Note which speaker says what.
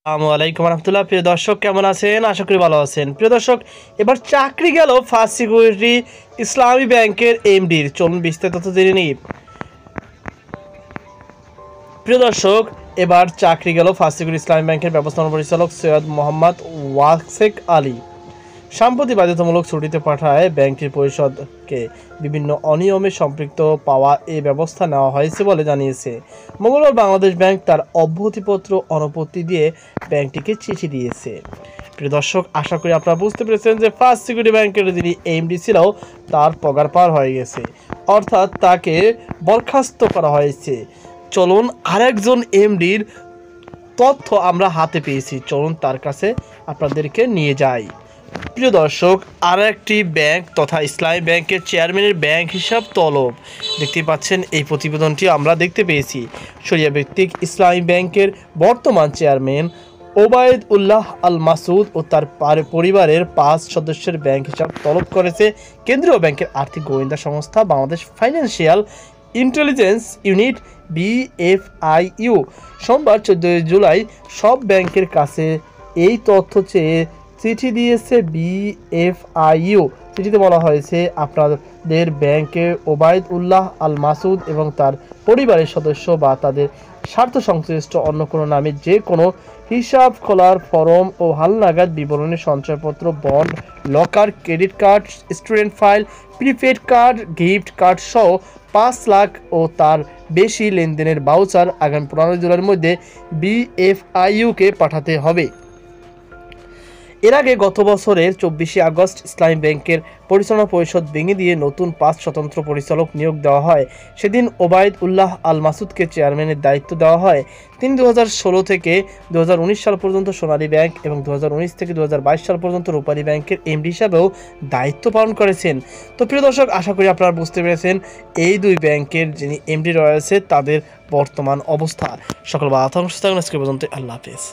Speaker 1: আসসালামু আলাইকুম রহমতুল্লাহ। প্রিয় দর্শক, কেমন আছেন? আশা করি ভালো আছেন। প্রিয় দর্শক, এবার চাকরি গেল ফার্স্ট সিকিউরিটি ইসলামী ব্যাংকের এমডির। চলুন বিস্তারিত তথ্য জেনে নিই। প্রিয় দর্শক, এবার চাকরি গেল ফার্স্ট সিকিউরিটি ইসলামী ব্যাংকের ব্যবস্থাপনা পরিচালক সৈয়দ মোহাম্মদ ওয়াসেক আলী। সাম্প্রতিক বাধ্যতামূলক ছুটিতে পাঠায় ব্যাংকটির পরিষদকে বিভিন্ন অনিয়মে সম্পৃক্ত পাওয়া এই ব্যবস্থা নেওয়া হয়েছে বলে জানিয়েছে। মঙ্গলবার বাংলাদেশ ব্যাংক তার অব্যাহতিপত্র অনুপত্তি দিয়ে ব্যাংকটিকে চিঠি দিয়েছে। প্রিয় দর্শক, আশা করি আপনারা বুঝতে পেরেছেন যে ফার্স্ট সিকিউরিটি ব্যাংকের যিনি এমডি ছিল তার পগার পার হয়ে গেছে, অর্থাৎ তাকে বরখাস্ত করা হয়েছে। চলুন আরেকজন এমডির তথ্য আমরা হাতে পেয়েছি, চলুন তার কাছে আপনাদেরকে নিয়ে যাই। প্রিয় দর্শক, আর একটি ব্যাংক তথা ইসলামী ব্যাংকের চেয়ারম্যানের ব্যাংক হিসাব তলব। দেখতে পাচ্ছেন, এই প্রতিবেদনটি আমরা দেখতে পেয়েছি। শরিয়া ভিত্তিক ইসলামী ব্যাংকের বর্তমান চেয়ারম্যান ওবায়দ উল্লাহ আল মাসুদ ও তার পরিবারের 5 সদস্যের ব্যাংক হিসাব তলব করেছে কেন্দ্রীয় ব্যাংকের আর্থিক গোয়েন্দা সংস্থা Bangladesh financial intelligence unit BFIU। সোমবার 14 জুলাই সব ব্যাংকের কাছে এই তথ্য চেয়ে চিঠি দিয়েছে BFIU। চিঠিতে বলা হয়েছে, আপনাদের ব্যাংকে ওবায়দ উল্লাহ আল মাসুদ এবং তার পরিবারের সদস্য বা তাদের স্বার্থ সংশ্লিষ্ট অন্য কোনো নামে যে কোনো হিসাব খোলার ফরম ও হালনাগাদ বিবরণী, সঞ্চয়পত্র, bond, locker, credit card, student file, prepaid card, gift card সহ 5 লাখ ও তার বেশি লেনদেনের ভাউচার আগামী 15 জুলাইয়ের মধ্যে BFIU-কে পাঠাতে হবে। এর আগে গত বছরের 24শে আগস্ট ইসলামী ব্যাংকের পরিচালনা পরিষদ ভেঙে দিয়ে নতুন 5 স্বতন্ত্র পরিচালক নিয়োগ দেওয়া হয়। সেদিন ওবায়দ উল্লাহ আল মাসুদকে চেয়ারম্যানের দায়িত্ব দেওয়া হয়। তিনি 2016 থেকে 2019 সাল পর্যন্ত সোনালী ব্যাংক এবং 2019 থেকে 2022 সাল পর্যন্ত রূপালী ব্যাংকের এমডি হিসাবেও দায়িত্ব পালন করেছেন। তো প্রিয় দর্শক, আশা করি আপনারা বুঝতে পেরেছেন এই দুই ব্যাংকের যিনি এমডি রয়েছে তাদের বর্তমান অবস্থা। সকল বাধা সুস্থ থাকুন। আজকে পর্যন্ত আল্লাহ হাফেজ।